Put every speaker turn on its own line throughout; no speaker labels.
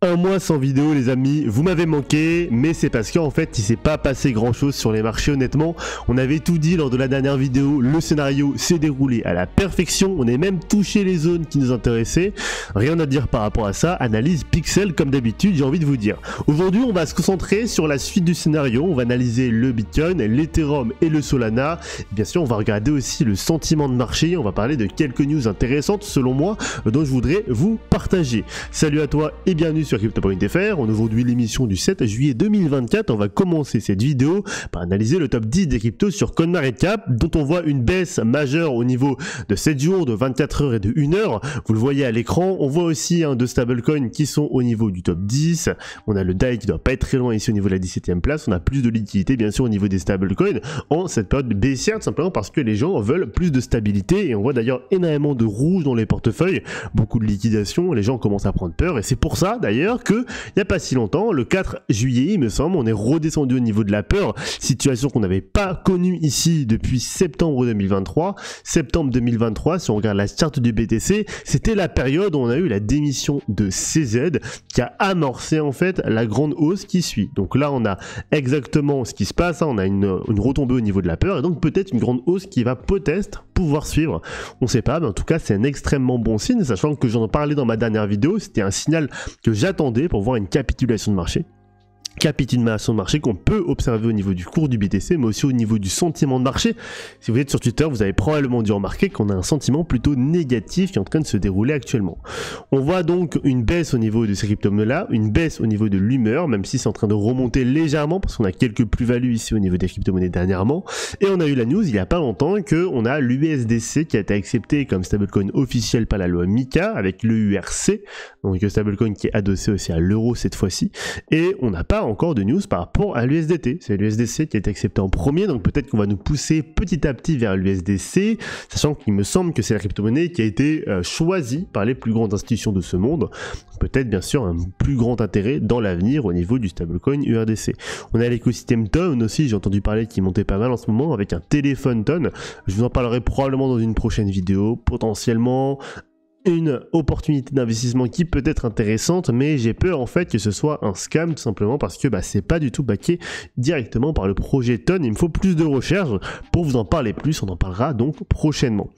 Un mois sans vidéo les amis, vous m'avez manqué, mais c'est parce qu'en fait il s'est pas passé grand chose sur les marchés honnêtement. On avait tout dit lors de la dernière vidéo, le scénario s'est déroulé à la perfection, on a même touché les zones qui nous intéressaient. Rien à dire par rapport à ça, analyse pixel comme d'habitude j'ai envie de vous dire. Aujourd'hui on va se concentrer sur la suite du scénario, on va analyser le Bitcoin, l'Ethereum et le Solana. Bien sûr on va regarder aussi le sentiment de marché, on va parler de quelques news intéressantes selon moi dont je voudrais vous partager. Salut à toi et bienvenue sur Crypto.fr. Aujourd'hui l'émission du 7 juillet 2024, on va commencer cette vidéo par analyser le top 10 des cryptos sur CoinMarketCap dont on voit une baisse majeure au niveau de 7 jours, de 24 heures et de 1 heure. Vous le voyez à l'écran, on voit aussi deux stablecoins qui sont au niveau du top 10. On a le DAI qui doit pas être très loin ici au niveau de la 17e place. On a plus de liquidité bien sûr au niveau des stablecoins en cette période baissière, tout simplement parce que les gens veulent plus de stabilité et on voit d'ailleurs énormément de rouge dans les portefeuilles, beaucoup de liquidation, les gens commencent à prendre peur et c'est pour ça d'ailleurs que il n'y a pas si longtemps, le 4 juillet il me semble, on est redescendu au niveau de la peur, situation qu'on n'avait pas connue ici depuis septembre 2023. Septembre 2023, si on regarde la charte du BTC, c'était la période où on a eu la démission de CZ qui a amorcé en fait la grande hausse qui suit. Donc là on a exactement ce qui se passe, on a une retombée au niveau de la peur et donc peut-être une grande hausse qui va peut-être pouvoir suivre, on sait pas, mais en tout cas c'est un extrêmement bon signe, sachant que j'en parlais dans ma dernière vidéo, c'était un signal que j'attendais pour voir une capitulation de marché. Capitulation de marché qu'on peut observer au niveau du cours du BTC, mais aussi au niveau du sentiment de marché. Si vous êtes sur Twitter, vous avez probablement dû remarquer qu'on a un sentiment plutôt négatif qui est en train de se dérouler actuellement. On voit donc une baisse au niveau de ces crypto-monnaies-là, une baisse au niveau de l'humeur, même si c'est en train de remonter légèrement, parce qu'on a quelques plus-values ici au niveau des crypto-monnaies dernièrement. Et on a eu la news il n'y a pas longtemps qu'on a l'USDC qui a été accepté comme stablecoin officiel par la loi MiCA, avec l'EURC, donc stablecoin qui est adossé aussi à l'euro cette fois-ci. Et on n'a pas encore de news par rapport à l'USDT. C'est l'USDC qui a été accepté en premier, donc peut-être qu'on va nous pousser petit à petit vers l'USDC, sachant qu'il me semble que c'est la crypto-monnaie qui a été choisie par les plus grandes institutions de ce monde. Peut-être bien sûr un plus grand intérêt dans l'avenir au niveau du stablecoin URDC. On a l'écosystème Ton aussi, j'ai entendu parler qui montait pas mal en ce moment avec un téléphone Ton. Je vous en parlerai probablement dans une prochaine vidéo, potentiellement une opportunité d'investissement qui peut être intéressante, mais j'ai peur en fait que ce soit un scam tout simplement parce que c'est pas du tout backé directement par le projet Ton. Il me faut plus de recherches pour vous en parler plus, on en parlera donc prochainement.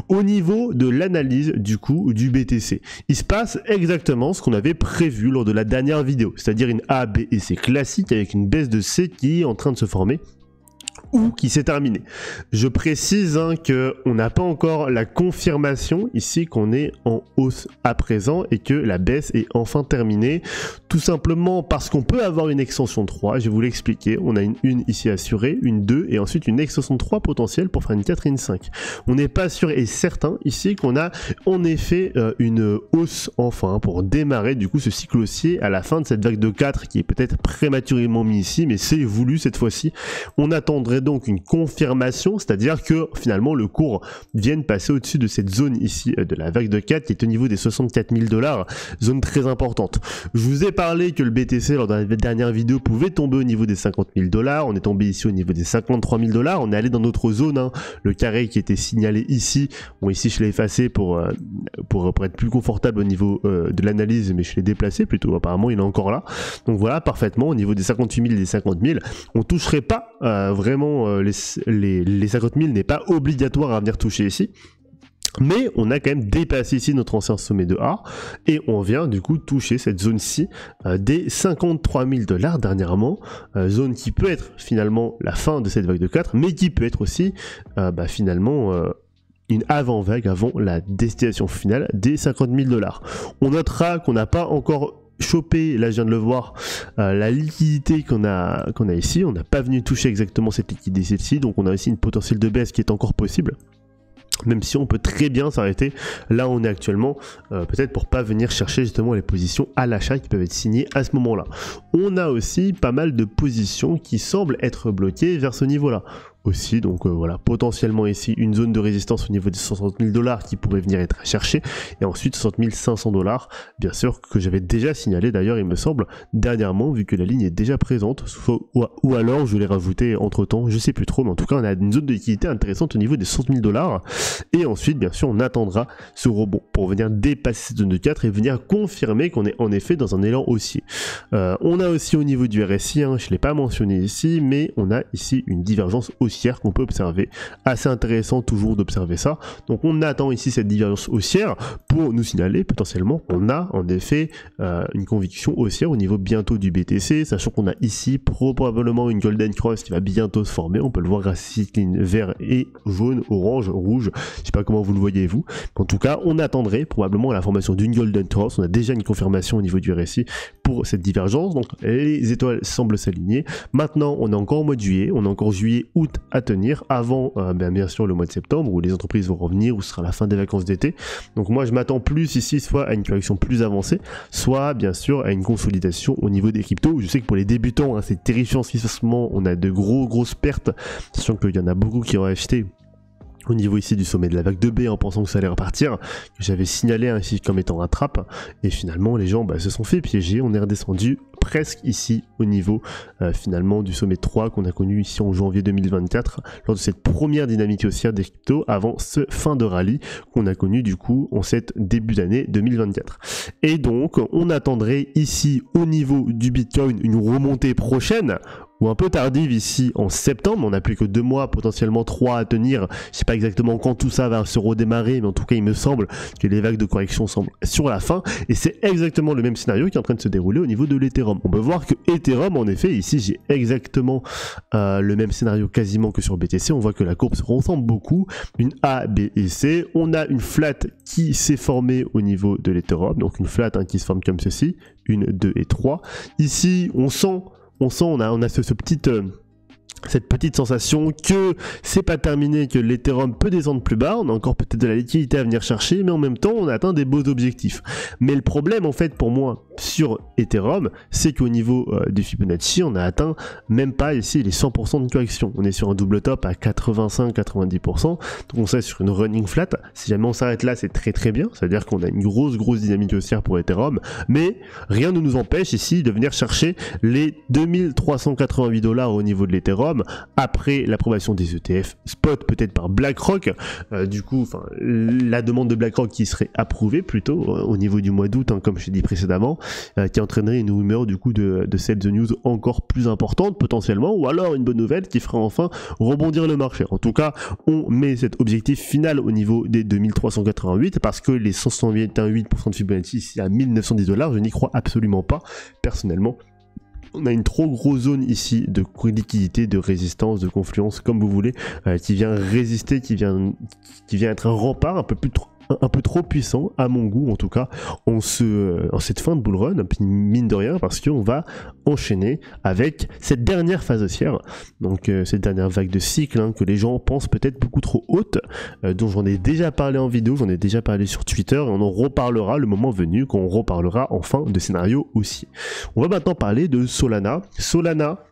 Au niveau de l'analyse du coup du BTC, il se passe exactement ce qu'on avait prévu lors de la dernière vidéo, c'est-à-dire une A, B et C classique avec une baisse de C qui est en train de se former ou qui s'est terminé. Je précise qu'on n'a pas encore la confirmation ici qu'on est en hausse à présent et que la baisse est enfin terminée, tout simplement parce qu'on peut avoir une extension 3, je vais vous l'expliquer. On a une 1 ici assurée, une 2 et ensuite une extension 3 potentielle pour faire une 4 et une 5. On n'est pas sûr et certain ici qu'on a en effet une hausse enfin pour démarrer du coup ce cycle haussier à la fin de cette vague de 4 qui est peut-être prématurément mis ici, mais c'est voulu cette fois-ci. On attendrait donc une confirmation, c'est-à-dire que finalement le cours vienne passer au-dessus de cette zone ici de la vague de 4 qui est au niveau des 64 000 $, zone très importante. Je vous ai parlé que le BTC lors de la dernière vidéo pouvait tomber au niveau des 50 000 $, on est tombé ici au niveau des 53 000 $, on est allé dans notre zone, le carré qui était signalé ici, bon ici je l'ai effacé pour être plus confortable au niveau de l'analyse, mais je l'ai déplacé plutôt, apparemment il est encore là, donc voilà parfaitement au niveau des 58 000 et des 50 000, on toucherait pas vraiment les 50 000 n'est pas obligatoire à venir toucher ici. Mais on a quand même dépassé ici notre ancien sommet de A et on vient du coup toucher cette zone-ci des 53 000 $ dernièrement, zone qui peut être finalement la fin de cette vague de 4, mais qui peut être aussi finalement une avant-vague avant la destination finale des 50 000 $. On notera qu'on n'a pas encore choper, là je viens de le voir, la liquidité qu'on a ici, on n'a pas venu toucher exactement cette liquidité-ci, donc on a aussi une potentielle de baisse qui est encore possible, même si on peut très bien s'arrêter là où on est actuellement, peut-être pour pas venir chercher justement les positions à l'achat qui peuvent être signées à ce moment-là. On a aussi pas mal de positions qui semblent être bloquées vers ce niveau-là. aussi, donc voilà, potentiellement ici une zone de résistance au niveau des 60 000 $ qui pourrait venir être cherchée, et ensuite 60 500 $, bien sûr, que j'avais déjà signalé d'ailleurs, il me semble, dernièrement, vu que la ligne est déjà présente, ou alors je l'ai rajouté entre temps, je sais plus trop, mais en tout cas on a une zone de liquidité intéressante au niveau des 60 000 $, et ensuite bien sûr on attendra ce rebond pour venir dépasser cette zone de 4 et venir confirmer qu'on est en effet dans un élan haussier. On a aussi au niveau du RSI, je ne l'ai pas mentionné ici, mais on a ici une divergence haussière qu'on peut observer, assez intéressant toujours d'observer ça, donc on attend ici cette divergence haussière pour nous signaler potentiellement on a en effet une conviction haussière au niveau bientôt du BTC, sachant qu'on a ici probablement une Golden Cross qui va bientôt se former, on peut le voir grâce à cette ligne vert et jaune, orange, rouge, je sais pas comment vous le voyez vous, en tout cas on attendrait probablement la formation d'une Golden Cross, on a déjà une confirmation au niveau du RSI pour cette divergence, donc les étoiles semblent s'aligner. Maintenant on est encore au mois de juillet, on a encore juillet, août à tenir, avant bien sûr le mois de septembre où les entreprises vont revenir, où ce sera la fin des vacances d'été, donc moi je m'attends plus ici soit à une correction plus avancée, soit bien sûr à une consolidation au niveau des cryptos. Je sais que pour les débutants c'est terrifiant ce qui se passe, on a de grosses pertes, sachant qu'il y en a beaucoup qui ont acheté au niveau ici du sommet de la vague 2B en pensant que ça allait repartir, que j'avais signalé ici comme étant un trap, et finalement les gens se sont fait piéger, on est redescendu presque ici au niveau finalement du sommet 3 qu'on a connu ici en janvier 2024, lors de cette première dynamique haussière des cryptos avant ce fin de rallye qu'on a connu du coup en cette début d'année 2024. Et donc on attendrait ici au niveau du Bitcoin une remontée prochaine, ou un peu tardive ici en septembre, on n'a plus que 2 mois, potentiellement 3 à tenir, je sais pas exactement quand tout ça va se redémarrer, mais en tout cas il me semble que les vagues de correction semblent sur la fin, et c'est exactement le même scénario qui est en train de se dérouler au niveau de l'Ethereum. On peut voir que Ethereum, en effet, ici j'ai exactement le même scénario quasiment que sur BTC, on voit que la courbe se ressemble beaucoup, une A, B et C, on a une flat qui s'est formée au niveau de l'Ethereum, donc une flat qui se forme comme ceci, 1, 2 et 3, ici on a cette petite sensation que c'est pas terminé, que l'Ethereum peut descendre plus bas, on a encore peut-être de la liquidité à venir chercher, mais en même temps on a atteint des beaux objectifs. Mais le problème en fait pour moi sur Ethereum, c'est qu'au niveau du Fibonacci, on a atteint même pas ici les 100% de correction. On est sur un double top à 85-90%, donc on serait sur une running flat. Si jamais on s'arrête là, c'est très bien, c'est-à-dire qu'on a une grosse dynamique haussière pour Ethereum, mais rien ne nous empêche ici de venir chercher les 2388 $ au niveau de l'Ethereum, après l'approbation des ETF spot peut-être par BlackRock, du coup la demande de BlackRock qui serait approuvée plutôt au niveau du mois d'août, comme je l'ai dit précédemment, qui entraînerait une rumeur du coup de sell the news encore plus importante potentiellement, ou alors une bonne nouvelle qui ferait enfin rebondir le marché. En tout cas on met cet objectif final au niveau des 2388 parce que les 168% de Fibonacci ici à 1910 $, je n'y crois absolument pas personnellement. On a une trop grosse zone ici de liquidité, de résistance, de confluence, comme vous voulez, qui vient résister, qui vient être un rempart un peu trop puissant à mon goût en tout cas en cette fin de bull run, mine de rien, parce qu'on va enchaîner avec cette dernière phase haussière, donc cette dernière vague de cycle que les gens pensent peut-être beaucoup trop haute, dont j'en ai déjà parlé en vidéo, j'en ai déjà parlé sur Twitter, et on en reparlera le moment venu quand on reparlera enfin de scénario aussi. On va maintenant parler de Solana. Solana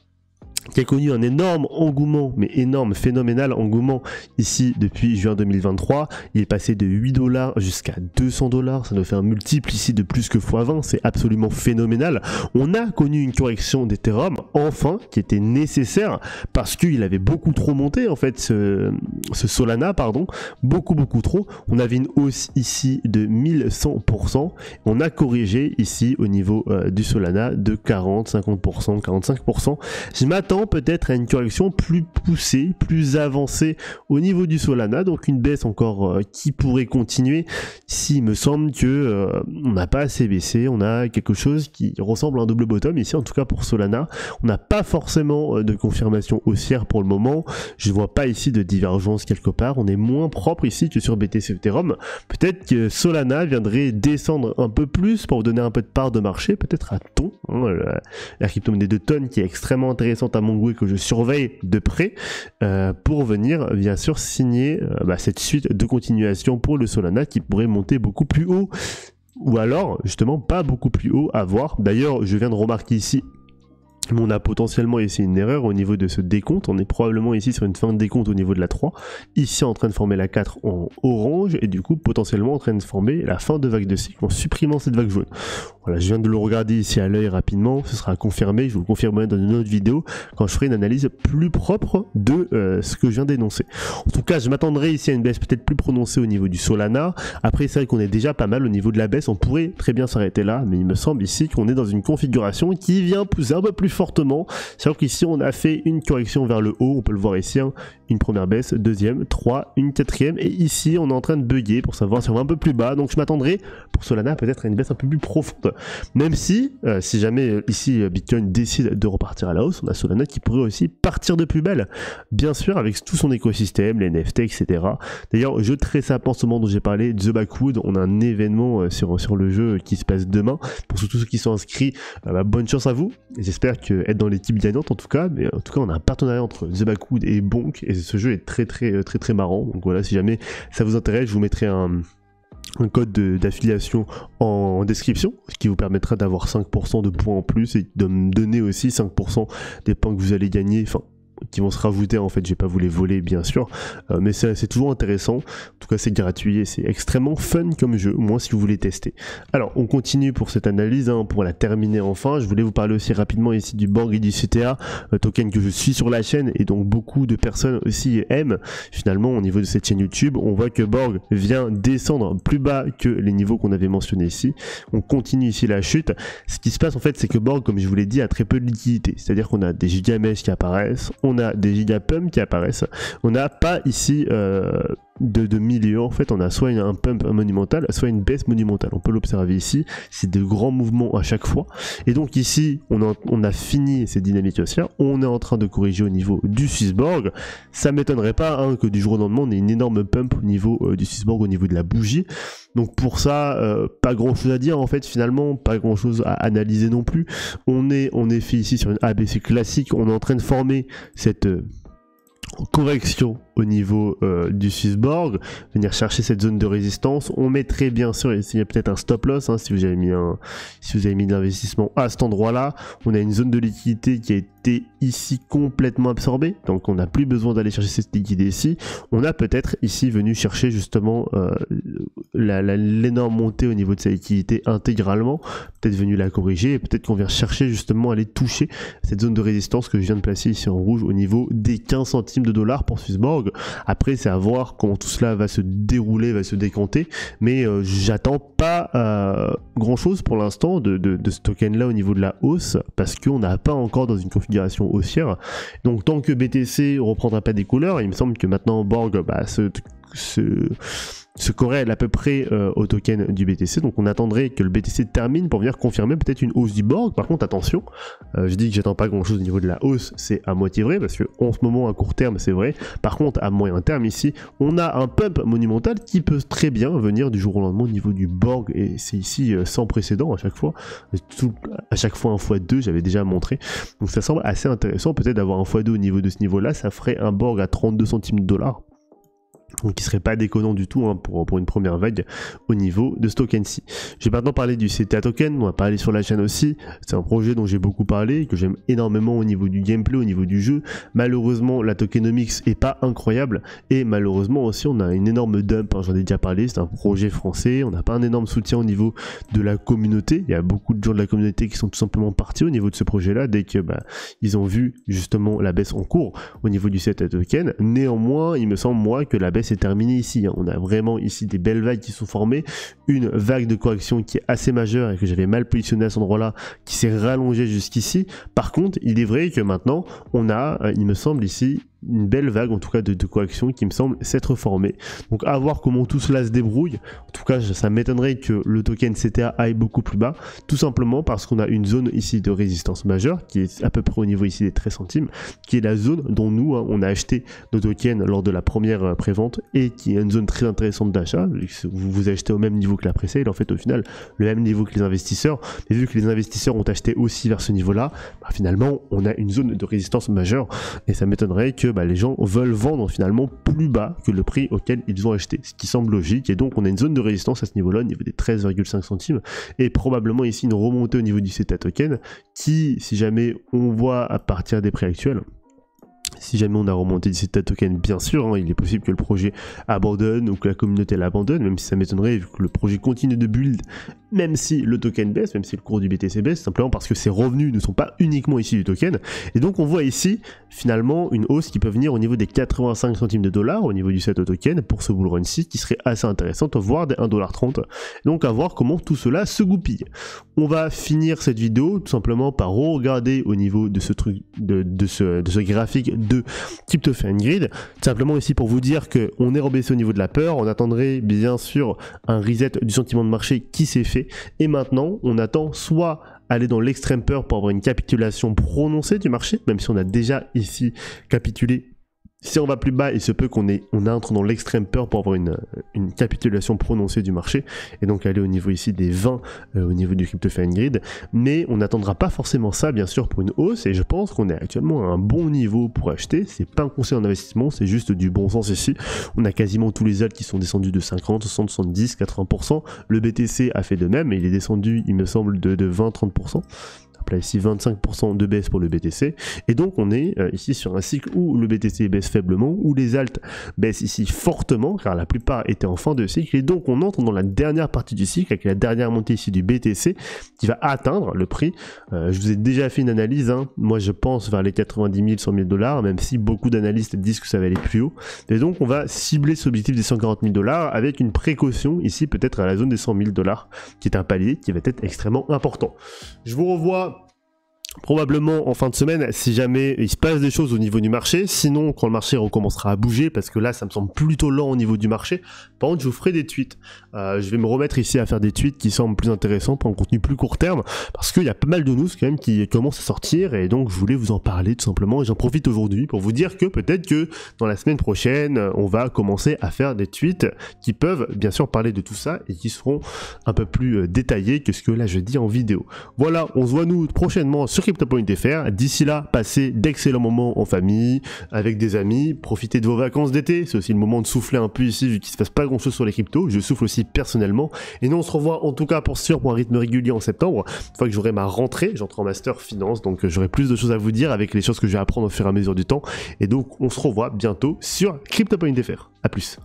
qui a connu un énorme engouement, mais énorme, phénoménal engouement ici depuis juin 2023. Il est passé de 8 $ jusqu'à 200 $, ça nous fait un multiple ici de plus que x20, c'est absolument phénoménal. On a connu une correction d'Ethereum, enfin, qui était nécessaire, parce qu'il avait beaucoup trop monté, en fait, ce Solana, pardon, beaucoup trop. On avait une hausse ici de 1100%, on a corrigé ici au niveau du Solana de 40, 50%, 45%. Je m'attends peut-être à une correction plus poussée, plus avancée au niveau du Solana, donc une baisse encore qui pourrait continuer. S'il me semble que on n'a pas assez baissé, on a quelque chose qui ressemble à un double bottom ici, en tout cas pour Solana. On n'a pas forcément de confirmation haussière pour le moment, je ne vois pas ici de divergence quelque part, on est moins propre ici que sur BTC Ethereum. Peut-être que Solana viendrait descendre un peu plus pour vous donner un peu de part de marché, peut-être à Ton, la crypto-monnaie de Ton qui est extrêmement intéressante à mon goût et que je surveille de près, pour venir bien sûr signer cette suite de continuation pour le Solana qui pourrait monter beaucoup plus haut, ou alors justement pas beaucoup plus haut à voir. D'ailleurs je viens de remarquer ici Mais on a potentiellement ici une erreur au niveau de ce décompte. On est probablement ici sur une fin de décompte au niveau de la 3. Ici en train de former la 4 en orange. Et du coup potentiellement en train de former la fin de vague de cycle en supprimant cette vague jaune. Voilà, je viens de le regarder ici à l'œil rapidement. Ce sera confirmé. Je vous le confirmerai dans une autre vidéo quand je ferai une analyse plus propre de ce que je viens d'énoncer. En tout cas, je m'attendrai ici à une baisse peut-être plus prononcée au niveau du Solana. Après, c'est vrai qu'on est déjà pas mal au niveau de la baisse. On pourrait très bien s'arrêter là. Mais il me semble ici qu'on est dans une configuration qui vient pousser un peu plus fortement. C'est-à-dire qu'ici on a fait une correction vers le haut, on peut le voir ici, hein, une première baisse, deuxième, 3, une quatrième, et ici on est en train de bugger pour savoir si on va un peu plus bas. Donc je m'attendrai pour Solana peut-être à une baisse un peu plus profonde. Même si jamais ici Bitcoin décide de repartir à la hausse, on a Solana qui pourrait aussi partir de plus belle. Bien sûr avec tout son écosystème, les NFT, etc. D'ailleurs, jeu très sympa en ce moment dont j'ai parlé, The Backwood, on a un événement sur le jeu qui se passe demain. Pour tous ceux qui sont inscrits, bonne chance à vous. J'espère être dans l'équipe gagnante en tout cas, mais en tout cas on a un partenariat entre The Backwood et Bonk et ce jeu est très marrant. Donc voilà, si jamais ça vous intéresse, je vous mettrai un code d'affiliation en description, ce qui vous permettra d'avoir 5% de points en plus et de me donner aussi 5% des points que vous allez gagner, enfin qui vont se rajouter. En fait, je vais pas vous les voler bien sûr, mais c'est toujours intéressant. En tout cas c'est gratuit et c'est extrêmement fun comme jeu, au moins si vous voulez tester. Alors on continue pour cette analyse, hein, pour la terminer enfin. Je voulais vous parler aussi rapidement ici du Borg et du CTA, token que je suis sur la chaîne et donc beaucoup de personnes aussi aiment. Finalement au niveau de cette chaîne YouTube, on voit que Borg vient descendre plus bas que les niveaux qu'on avait mentionnés ici. On continue ici la chute. Ce qui se passe en fait, c'est que Borg, comme je vous l'ai dit, a très peu de liquidité, c'est à dire qu'on a des gigamesh qui apparaissent, on a des gigapumps qui apparaissent, on n'a pas ici de milieu. En fait on a soit un pump monumental, soit une baisse monumentale. On peut l'observer ici, c'est de grands mouvements à chaque fois, et donc ici on a fini ces dynamiques haussières, on est en train de corriger au niveau du Swissborg. Ça m'étonnerait pas hein, que du jour au lendemain on ait une énorme pump au niveau du Swissborg, au niveau de la bougie. Donc pour ça pas grand chose à dire en fait, finalement pas grand chose à analyser non plus. On est fait ici sur une ABC classique, on est en train de former cette correction au niveau du Swissborg, venir chercher cette zone de résistance. On mettrait bien sûr ici peut-être un stop loss hein, si vous avez mis de l'investissement à cet endroit là. On a une zone de liquidité qui a été ici complètement absorbée, donc on n'a plus besoin d'aller chercher cette liquidité ici. On a peut-être ici venu chercher justement l'énorme montée au niveau de sa liquidité intégralement, peut-être venu la corriger et peut-être qu'on vient chercher justement aller toucher cette zone de résistance que je viens de placer ici en rouge au niveau des 15 centimes de dollars pour Swissborg. Après c'est à voir comment tout cela va se dérouler, va se décanter, mais j'attends pas grand chose pour l'instant de ce token là au niveau de la hausse, parce qu'on n'a pas encore dans une configuration haussière. Donc tant que BTC reprendra pas des couleurs, il me semble que maintenant Borg se corrèle à peu près au token du BTC, donc on attendrait que le BTC termine pour venir confirmer peut-être une hausse du Borg. Par contre attention, je dis que j'attends pas grand chose au niveau de la hausse, c'est à moitié vrai, parce que en ce moment à court terme c'est vrai, par contre à moyen terme ici on a un pump monumental qui peut très bien venir du jour au lendemain au niveau du Borg, et c'est ici sans précédent à chaque fois, à chaque fois un x2 j'avais déjà montré, donc ça semble assez intéressant peut-être d'avoir un x2 au niveau de ce niveau là. Ça ferait un Borg à 32 centimes de dollars, donc qui serait pas déconnant du tout hein, pour une première vague au niveau de ce token-ci. J'ai maintenant parlé du CTA token, on va parler sur la chaîne aussi. C'est un projet dont j'ai beaucoup parlé, que j'aime énormément au niveau du gameplay, au niveau du jeu. Malheureusement la tokenomics est pas incroyable, et malheureusement aussi on a une énorme dump, hein, j'en ai déjà parlé, c'est un projet français, on n'a pas un énorme soutien au niveau de la communauté. Il y a beaucoup de gens de la communauté qui sont tout simplement partis au niveau de ce projet là dès que ils ont vu justement la baisse en cours au niveau du CTA token. Néanmoins il me semble moi que la baisse est terminée ici, hein. On a vraiment ici des belles vagues qui sont formées, une vague de correction qui est assez majeure et que j'avais mal positionné à cet endroit là, qui s'est rallongée jusqu'ici. Par contre il est vrai que maintenant on a il me semble ici une belle vague en tout cas de correction qui me semble s'être formée. Donc à voir comment tout cela se débrouille. En tout cas ça m'étonnerait que le token CTA aille beaucoup plus bas, tout simplement parce qu'on a une zone ici de résistance majeure qui est à peu près au niveau ici des 13 centimes, qui est la zone dont nous on a acheté nos tokens lors de la première prévente, et qui est une zone très intéressante d'achat. Vous achetez au même niveau que la pré-sale, en fait au final le même niveau que les investisseurs, mais vu que les investisseurs ont acheté aussi vers ce niveau là, finalement on a une zone de résistance majeure, et ça m'étonnerait que les gens veulent vendre finalement plus bas que le prix auquel ils ont acheté, ce qui semble logique, et donc on a une zone de résistance à ce niveau-là, au niveau des 13,5 centimes, et probablement ici une remontée au niveau du CETA token, qui, si jamais on voit à partir des prix actuels, si jamais on a remonté du CETA token, bien sûr, hein, il est possible que le projet abandonne ou que la communauté l'abandonne, même si ça m'étonnerait vu que le projet continue de build, même si le token baisse, même si le cours du BTC baisse, simplement parce que ses revenus ne sont pas uniquement issus du token. Et donc on voit ici finalement une hausse qui peut venir au niveau des 85 centimes de dollars au niveau du CETA token pour ce bull run-ci qui serait assez intéressante, voire des 1,30$. Donc à voir comment tout cela se goupille. On va finir cette vidéo tout simplement par regarder au niveau de ce truc, de ce graphique de Crypto Fan Grid, simplement ici pour vous dire qu'on est rebaissé au niveau de la peur, on attendrait bien sûr un reset du sentiment de marché qui s'est fait, et maintenant on attend soit aller dans l'extrême peur pour avoir une capitulation prononcée du marché, même si on a déjà ici capitulé. Si on va plus bas, il se peut qu'on entre dans l'extrême peur pour avoir une capitulation prononcée du marché, et donc aller au niveau ici des 20 au niveau du Crypto Fan Grid, mais on n'attendra pas forcément ça bien sûr pour une hausse, et je pense qu'on est actuellement à un bon niveau pour acheter. C'est pas un conseil en investissement, c'est juste du bon sens ici. On a quasiment tous les alts qui sont descendus de 50, 60, 70, 80%, le BTC a fait de même, et il est descendu il me semble de 20-30%. Là ici 25% de baisse pour le BTC, et donc on est ici sur un cycle où le BTC baisse faiblement, où les alts baissent ici fortement car la plupart étaient en fin de cycle, et donc on entre dans la dernière partie du cycle avec la dernière montée ici du BTC qui va atteindre le prix. Je vous ai déjà fait une analyse, hein. Moi je pense vers les 90 000, 100 000 $, même si beaucoup d'analystes disent que ça va aller plus haut, et donc on va cibler cet objectif des 140 000 $ avec une précaution ici peut-être à la zone des 100 000 $, qui est un palier qui va être extrêmement important. Je vous revois probablement en fin de semaine si jamais il se passe des choses au niveau du marché, sinon quand le marché recommencera à bouger, parce que là ça me semble plutôt lent au niveau du marché. Par contre je vous ferai des tweets, je vais me remettre ici à faire des tweets qui semblent plus intéressants pour un contenu plus court terme, parce qu'il y a pas mal de news quand même qui commencent à sortir, et donc je voulais vous en parler tout simplement, et j'en profite aujourd'hui pour vous dire que peut-être que dans la semaine prochaine on va commencer à faire des tweets qui peuvent bien sûr parler de tout ça et qui seront un peu plus détaillés que ce que là je dis en vidéo. Voilà, on se voit nous prochainement sur Crypto.fr. D'ici là, passez d'excellents moments en famille, avec des amis, profitez de vos vacances d'été, c'est aussi le moment de souffler un peu ici vu qu'il se passe pas grand chose sur les cryptos, je souffle aussi personnellement, et nous on se revoit en tout cas pour sûr pour un rythme régulier en septembre, une fois que j'aurai ma rentrée, j'entre en master finance, donc j'aurai plus de choses à vous dire avec les choses que je vais apprendre au fur et à mesure du temps, et donc on se revoit bientôt sur Crypto.fr. A plus.